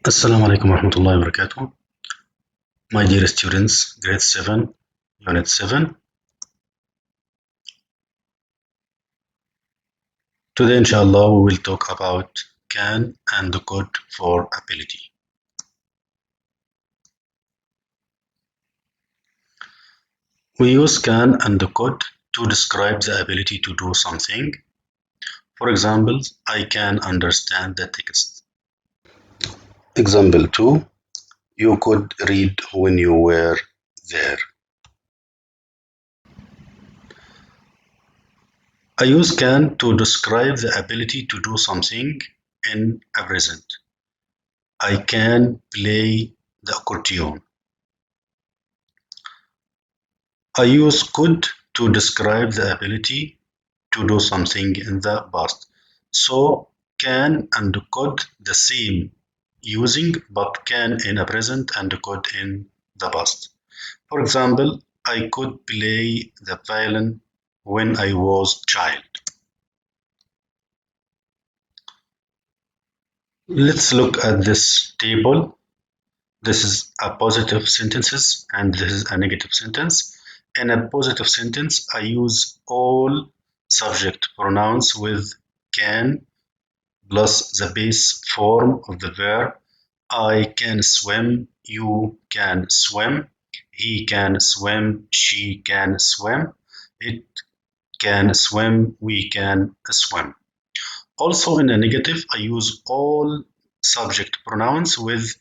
Assalamu alaikum warahmatullahi wabarakatuh. My dear students, grade 7, unit 7. Today, inshallah, we will talk about can and the code for ability. We use can and the code to describe the ability to do something. For example, I can understand the text. Example 2, you could read when you were there. I use can to describe the ability to do something in a present. I can play the accordion. I use could to describe the ability to do something in the past. So can and could the same using, but can in a present and could in the past. For example, I could play the violin when I was child. Let's look at this table. This is a positive sentences and this is a negative sentence. In a positive sentence, I use all subject pronouns with can plus the base form of the verb. I can swim, you can swim, he can swim, she can swim, it can swim, we can swim. Also in a negative, I use all subject pronouns with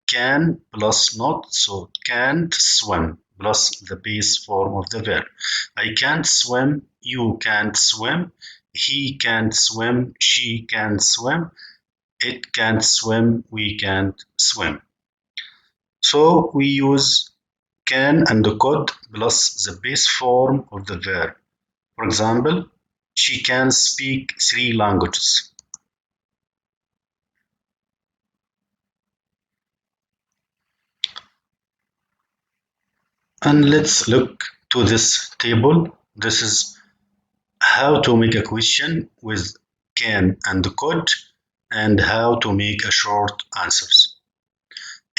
can plus not, so can't swim plus the base form of the verb. I can't swim, you can't swim, he can't swim, she can't swim, it can't swim, we can't swim. So we use can and the could plus the base form of the verb. For example, she can speak 3 languages. And let's look to this table. This is how to make a question with can and could and how to make a short answers.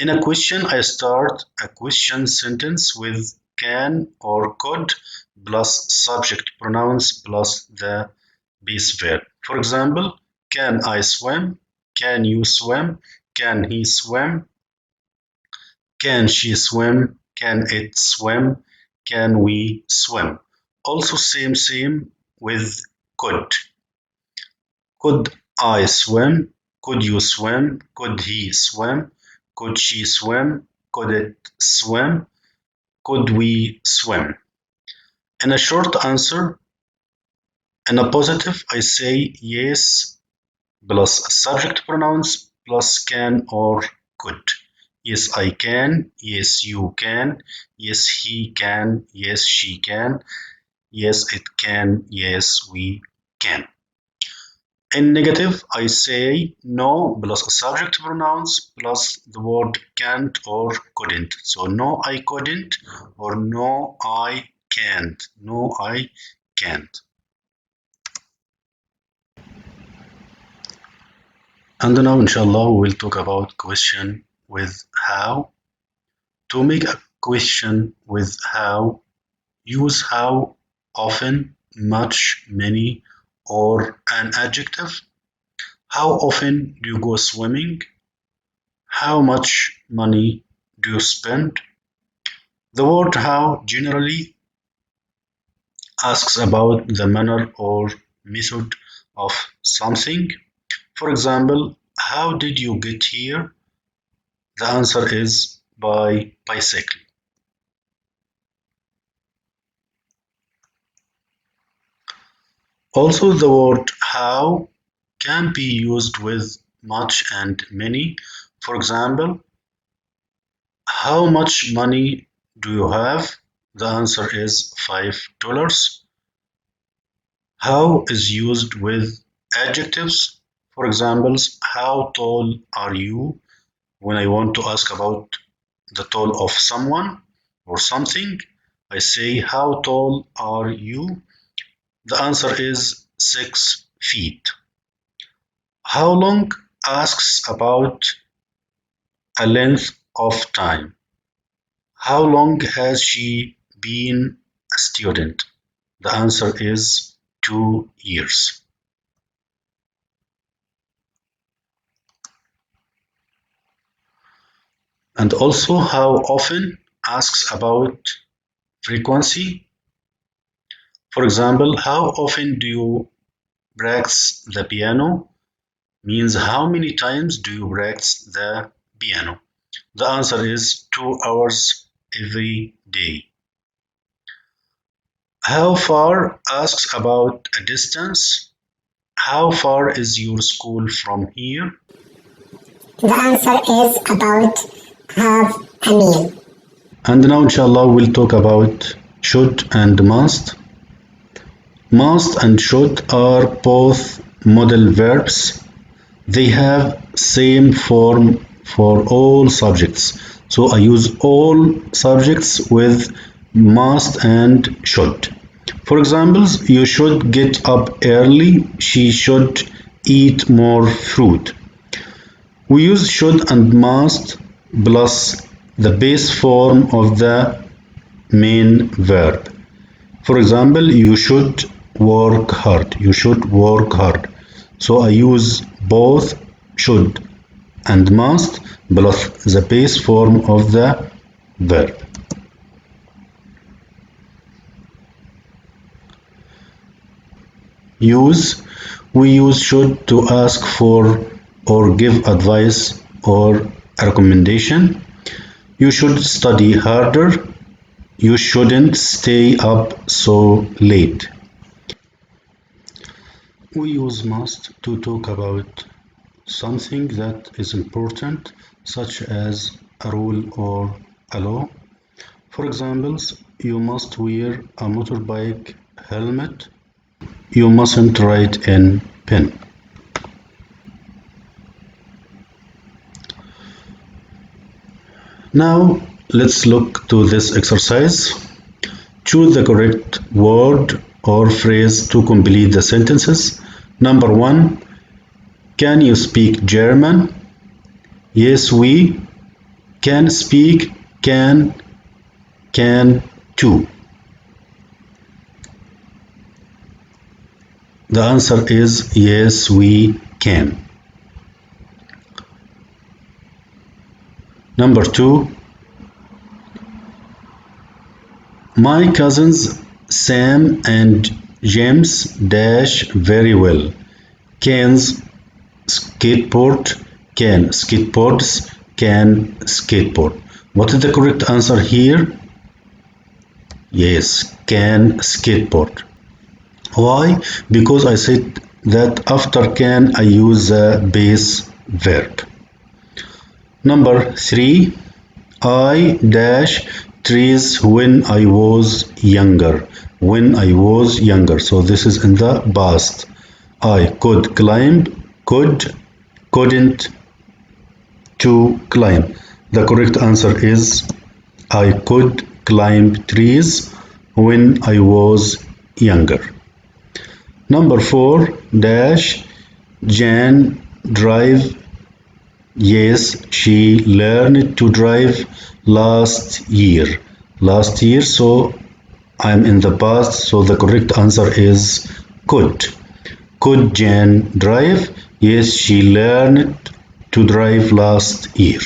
In a question, I start a question sentence with can or could plus subject pronouns plus the base verb. For example, can I swim? Can you swim? Can he swim? Can she swim? Can it swim? Can we swim? Also same with could. Could I swim? Could you swim? Could he swim? Could she swim? Could it swim? Could we swim? In a short answer, in a positive, I say yes plus subject pronouns plus can or could. Yes, I can. Yes, you can. Yes, he can. Yes, she can. Yes, it can. Yes, we can. In negative, I say no plus subject pronouns plus the word can't or couldn't. So no, I couldn't or no, I can't. No, I can't. And now, inshallah, we will talk about question with how. To make a question with how, use how, often, much, many, or an adjective. How often do you go swimming? How much money do you spend? The word how generally asks about the manner or method of something. For example, how did you get here? The answer is by bicycle. Also, the word how can be used with much and many. For example, how much money do you have? The answer is $5. How is used with adjectives. For examples, how tall are you? When I want to ask about the tall of someone or something, I say, how tall are you? The answer is 6 feet. How long asks about a length of time. How long has she been a student? The answer is 2 years. And also, how often asks about frequency. For example, how often do you practice the piano? Means how many times do you practice the piano? The answer is 2 hours every day. How far asks about a distance. How far is your school from here? The answer is about half a mile. And now, inshallah, we'll talk about should and must. Must and should are both modal verbs. They have same form for all subjects. So I use all subjects with must and should. For examples, you should get up early. She should eat more fruit. We use should and must plus the base form of the main verb. For example, you should work hard. You should work hard. So I use both should and must plus the base form of the verb. Use. We use should to ask for or give advice or a recommendation. You should study harder. You shouldn't stay up so late. We use must to talk about something that is important, such as a rule or a law. For examples, you must wear a motorbike helmet. You mustn't write in pen. Now let's look to this exercise. Choose the correct word or phrase to complete the sentences. Number one, can you speak German? Yes, we can speak, can too. The answer is yes, we can. Number two, my cousins Sam and James dash very well. Can's skateboard, can skateboards, can skateboard. What is the correct answer here? Yes, can skateboard. Why? Because I said that after can I use the base verb. Number three, I dash trees when I was younger. When I was younger. So this is in the past. I could climb, couldn't to climb. The correct answer is I could climb trees when I was younger. Number four, dash Jan drive. Yes, she learned to drive last year. Last year, so I'm in the past, so the correct answer is could. Could Jan drive? Yes, she learned to drive last year.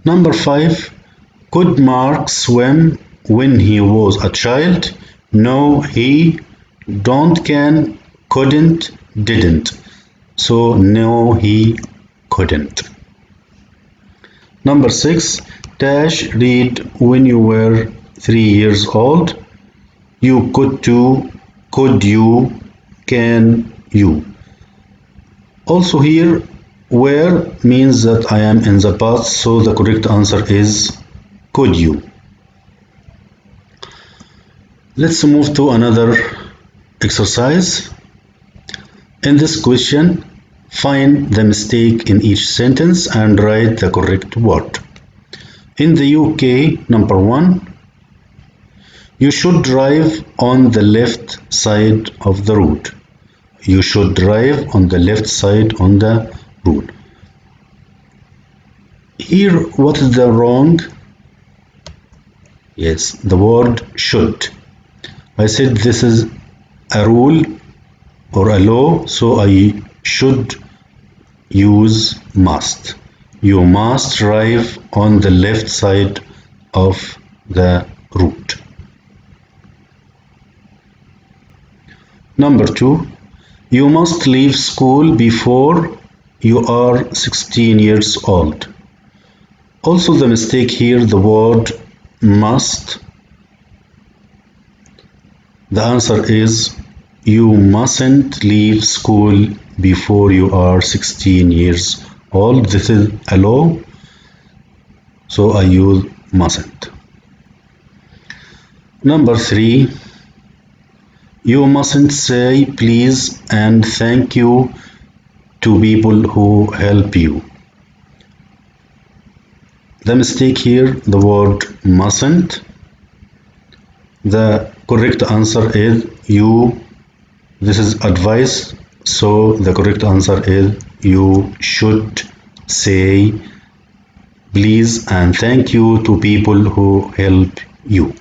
Number five, could Mark swim when he was a child? No, he don't can, couldn't, didn't. So no, he couldn't. Number six, dash read when you were 3 years old. You could too, could you, can you. Also here, where means that I am in the past, so the correct answer is could you. Let's move to another exercise. In this question, find the mistake in each sentence and write the correct word. In the UK, number one, you should drive on the left side of the road. You should drive on the left side on the road. Here, what is the wrong? Yes, the word should. I said this is a rule or a law, so I should use must. You must drive on the left side of the route. Number two, you must leave school before you are 16 years old. Also, the mistake here, the word must. The answer is you mustn't leave school before you are 16 years old. This is a law, so I use mustn't. Number three, you mustn't say please and thank you to people who help you. The mistake here, the word mustn't. The correct answer is you. This is advice, so the correct answer is you should say please and thank you to people who help you.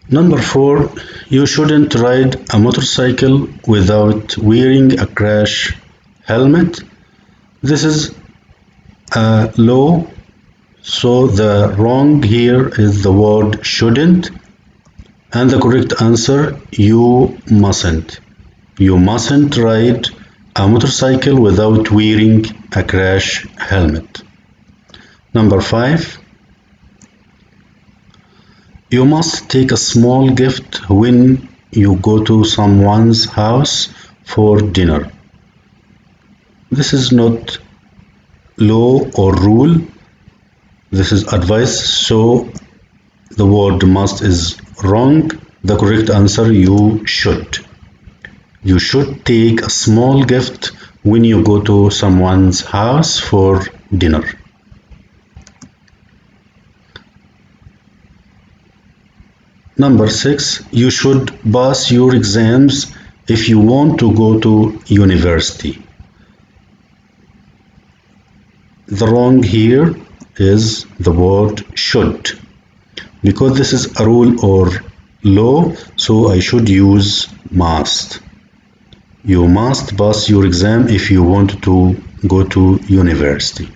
Number four, you shouldn't ride a motorcycle without wearing a crash helmet. This is a law, so the wrong here is the word shouldn't, and the correct answer you mustn't. You mustn't ride a motorcycle without wearing a crash helmet. Number five, you must take a small gift when you go to someone's house for dinner. This is not law or rule, this is advice, so the word must is wrong. The correct answer you should. You should take a small gift when you go to someone's house for dinner. Number six, you should pass your exams if you want to go to university. The wrong here is the word should. Because this is a rule or law, so I should use must. You must pass your exam if you want to go to university.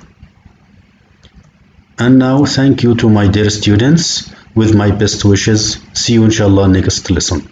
And now thank you to my dear students with my best wishes. See you inshallah next lesson.